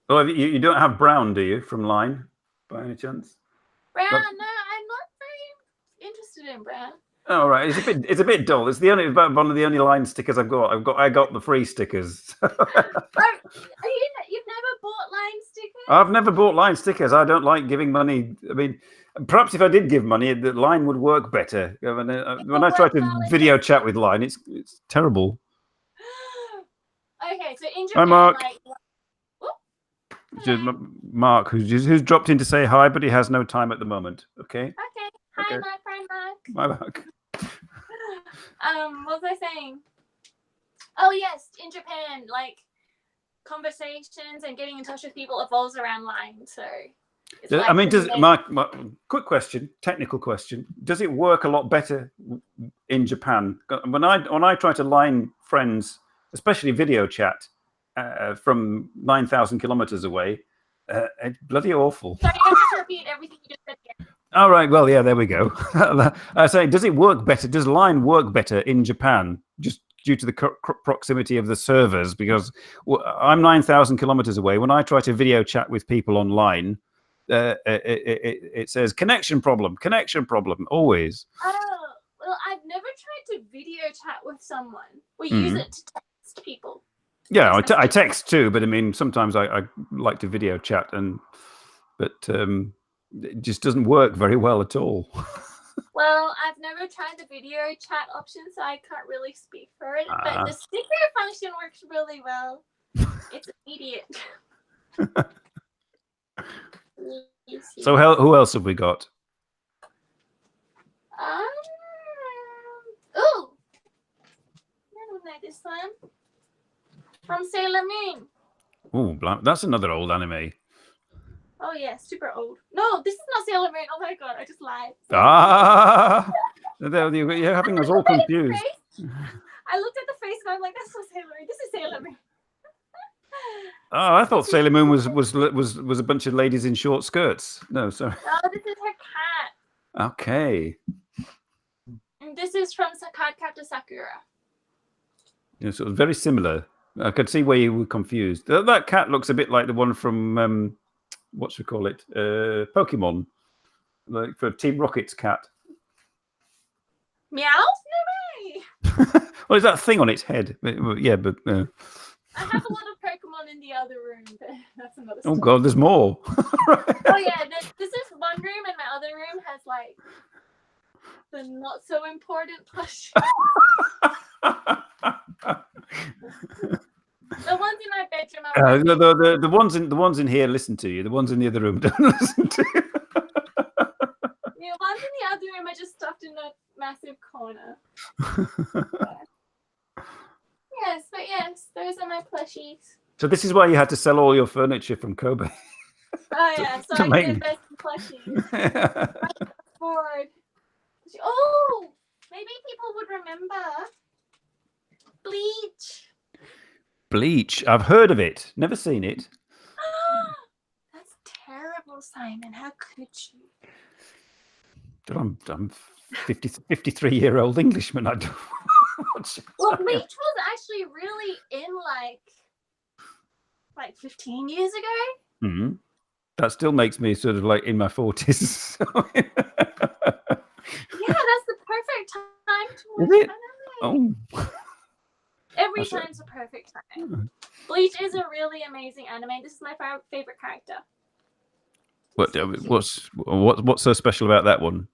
Well, you don't have brown, do you, from Line, by any chance? Brown? No, I'm not very interested in brown. Oh, right. It's a bit dull. It's one of the only line stickers I've got. I got the free stickers. You've never bought line stickers? I've never bought line stickers. I don't like giving money. I mean, perhaps if I did give money, the Line would work better. When I try to video chat with Line, it's terrible. Okay, so in Japan, hi, Mark. Like, Mark, who's dropped in to say hi, but he has no time at the moment. Okay. Okay. Hi, my friend Mark. Hi, Mark. What was I saying? Oh yes, in Japan, like conversations and getting in touch with people evolves around Line. So, I mean, does Mark? Quick question, technical question. Does it work a lot better in Japan? When I try to line friends, especially video chat, from 9,000 kilometers away, it's bloody awful. Sorry, I have to repeat everything you just said again. All right. Well, yeah, there we go. I say, does it work better? Does Line work better in Japan, just due to the proximity of the servers? Because I'm 9,000 kilometers away. When I try to video chat with people online, it says connection problem, always. Oh, well, I've never tried to video chat with someone. We use it to text people. Yeah, I text too, but I mean, sometimes I like to video chat, but it just doesn't work very well at all. Well, I've never tried the video chat option, so I can't really speak for it. But the sticker function works really well. It's immediate. So who else have we got? Oh, I don't know this one. From Sailor Moon. Oh, that's another old anime. Oh yeah, super old. No, this is not Sailor Moon. Oh my god, I just lied. You're having us all confused. I looked at the face and I'm like, that's not Sailor Moon. This is Sailor Moon. Oh, I thought Sailor Moon was a bunch of ladies in short skirts. No, sorry. Oh, this is her cat. Okay. And this is from Cardcaptor Sakura. Yeah, so very similar. I could see where you were confused. That cat looks a bit like the one from what should we call it? Pokemon, like for Team Rocket's cat. Meow? No way. Well, is that thing on its head? Yeah, but. I have a lot of Pokemon in the other room, but that's another story. Oh God, there's more. Oh yeah, this is one room, and my other room has like the not so important plush. The ones in my bedroom are the ones in here listen to you. The ones in the other room don't listen to you. The ones in the other room are just stuffed in a massive corner. Yes, but yes, those are my plushies. So this is why you had to sell all your furniture from Kobe. Oh yeah, so I can invest in plushies. Bored. Oh, maybe people would remember Bleach. Bleach. I've heard of it. Never seen it. That's terrible, Simon. How could you? I'm 53-year-old Englishman. I don't watch. Well, Bleach was actually really in like 15 years ago. Mm-hmm. That still makes me sort of like in my 40s. perfect time to Is watch it? anime. Oh. Every That's it. time's a perfect time. Bleach is a really amazing anime. This is my favorite character. What's so special about that one?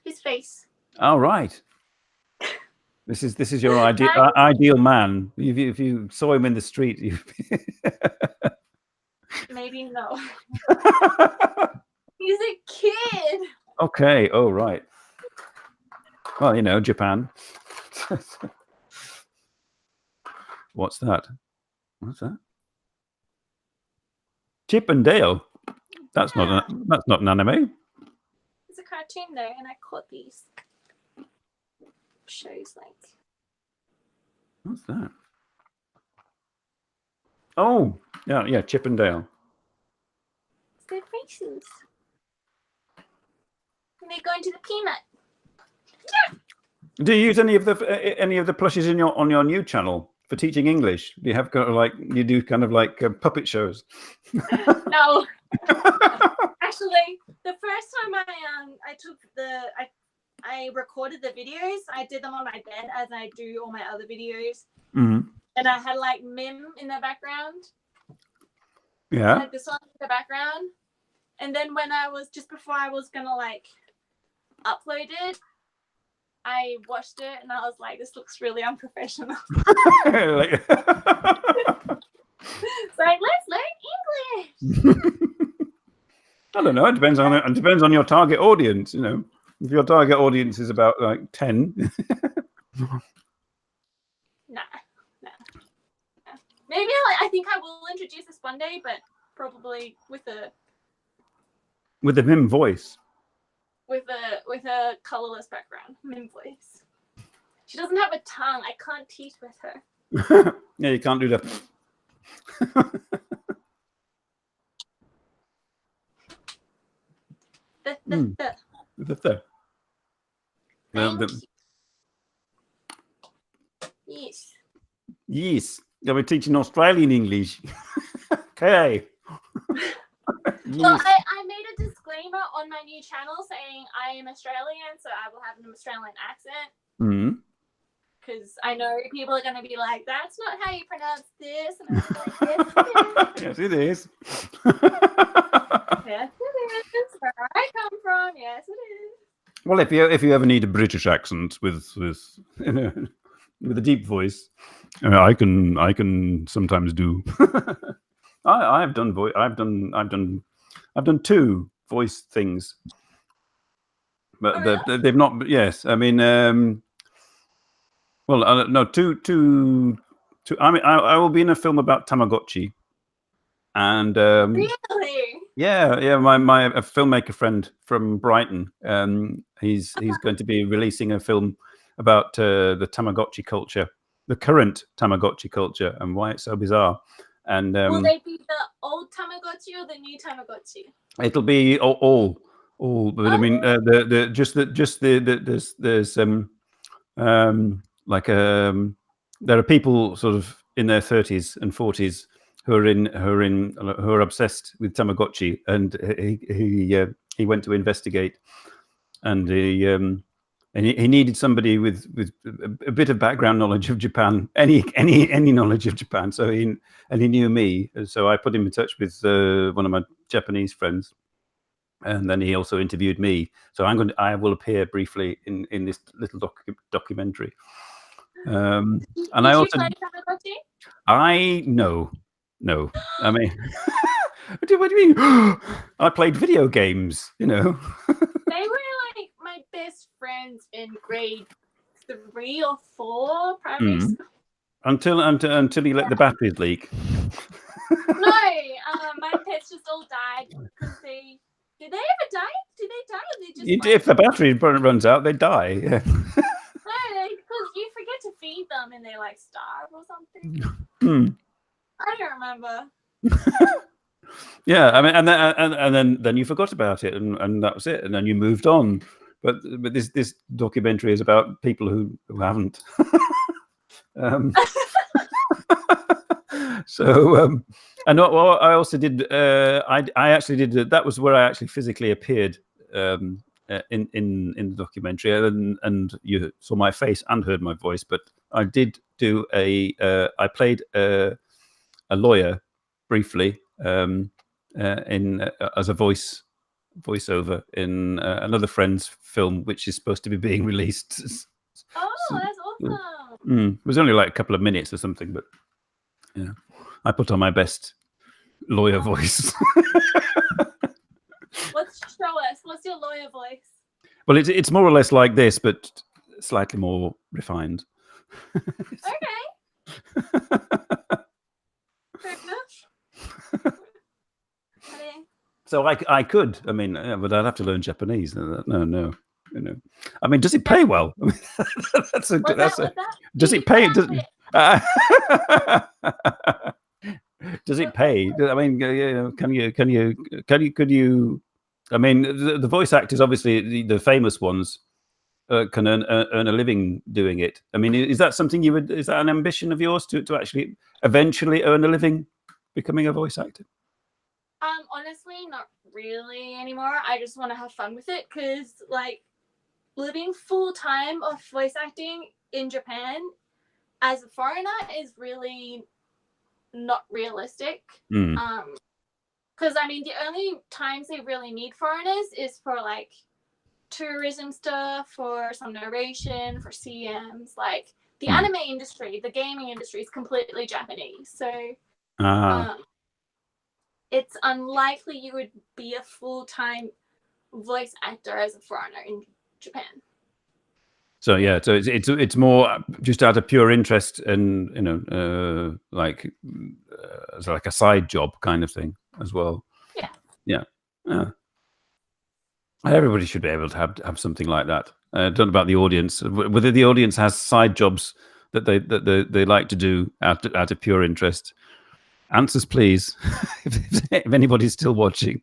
His face. Oh, right. This is your ideal man. If you saw him in the street, maybe no. He's a kid. Okay. Oh, right. Well, you know, Japan. What's that? What's that? Chip and Dale. That's not an anime. It's a cartoon though, and I caught these shows like. What's that? Oh, yeah, Chip and Dale. It's their faces. And they go into the peanut. Yeah. Do you use any of the plushes on your new channel for teaching English? Do you have kind of like puppet shows? No. Actually, the first time I recorded the videos, I did them on my bed as I do all my other videos. Mm-hmm. And I had like Mim in the background. Yeah. I had the song in the background. And then before I was gonna like upload it, I watched it and I was like, this looks really unprofessional. It's like, let's learn English. I don't know. It depends on your target audience. You know, if your target audience is about like 10. Nah. Maybe I think I will introduce this one day, but probably with a Mim voice. With a colorless background, Mim voice. She doesn't have a tongue. I can't teach with her. Yeah, you can't do that. Yes. Yes. Yeah, we're teaching Australian English. Okay. Yes. Well, I made a disclaimer on my new channel saying I am Australian, so I will have an Australian accent. Mm-hmm. Because I know people are going to be like, that's not how you pronounce this. And I'm like, yes, it is. Yes, it is. Yes, it is. Where I come from, yes, it is. Well, if you ever need a British accent with a deep voice, I can sometimes do. I've done two voice things, but they've not. Yes, I mean, well, no, two. I mean, I will be in a film about Tamagotchi, and really, yeah. My a filmmaker friend from Brighton, he's going to be releasing a film about the Tamagotchi culture, the current Tamagotchi culture, and why it's so bizarre. And will they be the old Tamagotchi or the new Tamagotchi? It'll be all. But I mean, there are people sort of in their 30s and 40s who are obsessed with Tamagotchi, and he went to investigate, and he needed somebody with a bit of background knowledge of Japan, any knowledge of Japan. So he knew me, so I put him in touch with one of my Japanese friends, and then he also interviewed me. So I will appear briefly in this little documentary. And did I also you play Tamagotchi? no. I mean, what do you mean? I played video games, you know. They were like my best friends in grade 3 or 4 primary school. Until he let the batteries leak. No, my pets just all died because did they ever die? Did they die? Or they just If the battery runs out, they die. Yeah. No, because you forget to feed them and they like starve or something. I don't remember. Yeah, I mean, and then you forgot about it, and that was it, and then you moved on. But this documentary is about people who haven't. So and what I also did, I actually did that was where I actually physically appeared in the documentary, and you saw my face and heard my voice. But I did do I played a lawyer briefly as a voiceover in another friend's film, which is supposed to be being released. Oh, that's awesome. It was only like a couple of minutes or something, but yeah, I put on my best lawyer voice. Show us. What's your lawyer voice? Well, it's more or less like this, but slightly more refined. Okay. Fair enough. So I could. I mean, but I'd have to learn Japanese. No. You know, I mean, does it pay well? I mean, does it pay? Does it pay? I mean, could you? I mean, the voice actors, obviously, the famous ones, can earn a living doing it. I mean, is that something you would? Is that an ambition of yours to actually eventually earn a living becoming a voice actor? Honestly, not really anymore. I just want to have fun with it because, like, living full time of voice acting in Japan as a foreigner is really not realistic. Because I mean, the only times they really need foreigners is for like tourism stuff, for some narration, for CMs. Like the anime industry, the gaming industry is completely Japanese, so it's unlikely you would be a full-time voice actor as a foreigner in Japan. So yeah, so it's more just out of pure interest and like it's like a side job kind of thing as well. Yeah. Everybody should be able to have something like that. Don't know about the audience, whether the audience has side jobs that they like to do out of pure interest. Answers, please, if anybody's still watching,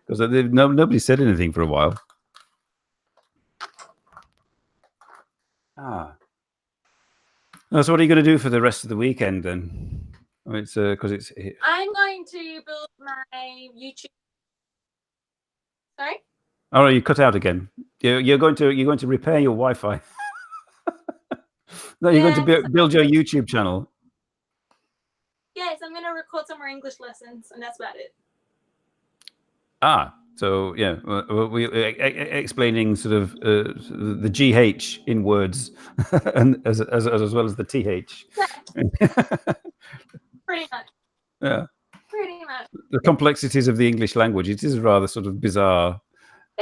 because nobody said anything for a while. So what are you going to do for the rest of the weekend then? It's because it's. I'm going to build my YouTube. Sorry. Oh, you cut out again. You're going to repair your Wi-Fi. No, you're going to build your YouTube channel. Yes, I'm going to record some more English lessons, and that's about it. So yeah, we explaining sort of the GH in words, and as well as the TH. Pretty much. Yeah. Pretty much. The complexities of the English language. It is a rather sort of bizarre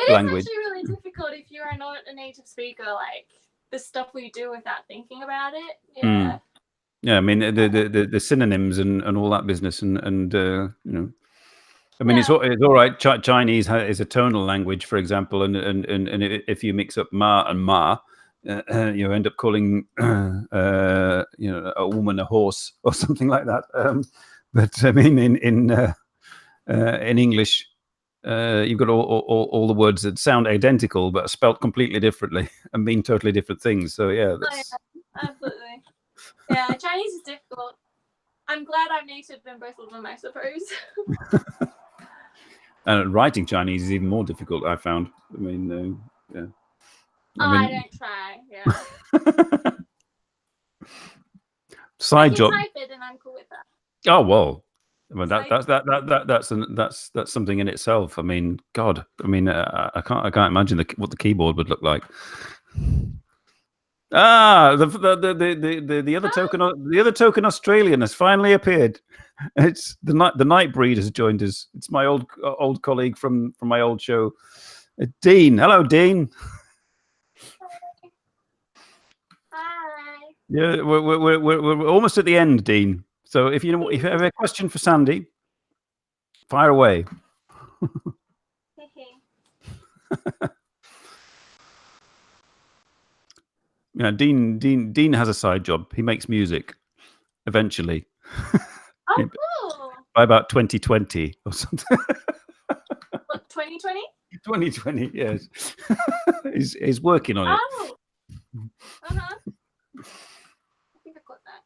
language. It is actually really difficult if you are not a native speaker. Like the stuff we do without thinking about it. Yeah. Yeah, I mean the synonyms and all that business and I mean, it's all right. Chinese is a tonal language, for example, and if you mix up ma and ma, you end up calling a woman a horse or something like that. But I mean, in English, you've got all the words that sound identical but are spelt completely differently and mean totally different things. So yeah, absolutely. Yeah, Chinese is difficult. I'm glad I'm native in both of them, I suppose. And writing Chinese is even more difficult, I found. I mean, yeah. I don't try. Yeah. Side job. I can type it, and I'm cool with that. Oh well, I mean that's something in itself. I mean, God, I mean, I can't imagine what the keyboard would look like. The other token Australian has finally appeared. It's the Nightbreed has joined us. It's my old colleague from my old show, Dean. Hello, Dean. Hi. Yeah, we're almost at the end, Dean. So if you have a question for Sandy, fire away. Yeah, Dean has a side job. He makes music eventually. Oh, cool. By about 2020 or something. What, 2020? 2020, yes. He's working on it. Oh. Uh-huh. I think I got that.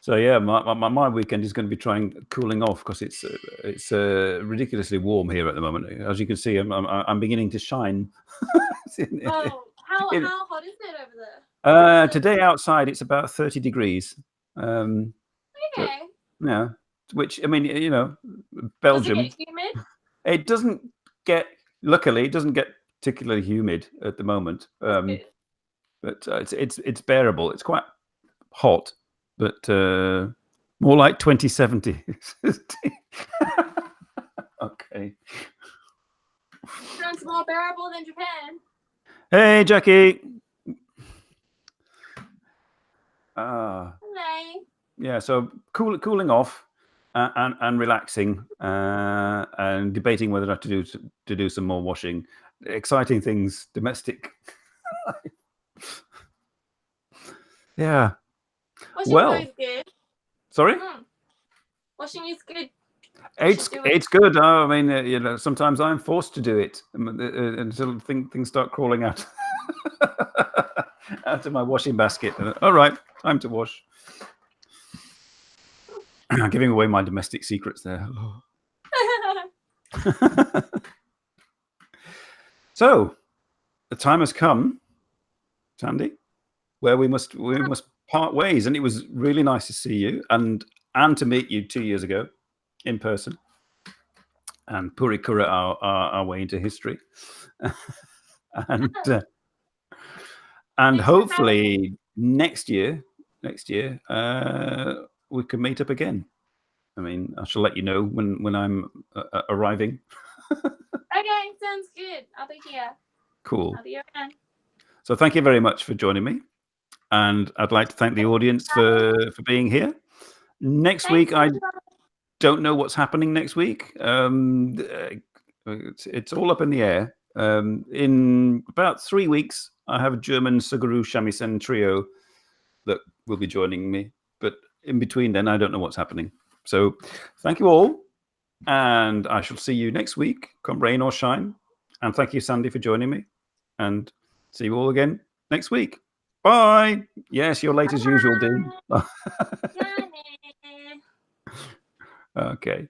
So yeah, my weekend is going to be trying cooling off because it's ridiculously warm here at the moment. As you can see, I'm beginning to shine. Oh, how hot is it over there? Today outside it's about 30 degrees. Okay. Yeah, which I mean, you know, Does Belgium. it get humid? It doesn't get. Luckily, it doesn't get particularly humid at the moment. Good. But it's bearable. It's quite hot, but more like 2070. Okay. Sounds more bearable than Japan. Hey, Jackie. Hello. Yeah, so cooling off and relaxing and debating whether or not to do some more washing. Exciting things, domestic. Yeah. Washing Well, is good. sorry. Washing is good. It's good. I mean, you know, sometimes I'm forced to do it until things start crawling out out of my washing basket. All right, time to wash. I'm giving away my domestic secrets there. So, the time has come, Sandy, where we must part ways, and it was really nice to see you and to meet you 2 years ago in person, and purikura our way into history, and hopefully next year we can meet up again. I mean, I shall let you know when I'm arriving. Okay, sounds good. I'll be here. Cool. I'll be around. So thank you very much for joining me, and I'd like to thank the audience for being here. Next week, I don't know what's happening next week. It's all up in the air. In about 3 weeks, I have a German Suguru shamisen trio that will be joining me. But in between then, I don't know what's happening. So thank you all. And I shall see you next week, come rain or shine. And thank you, Sandy, for joining me. And see you all again next week. Bye. Yes, you're late as usual, Dean. Okay.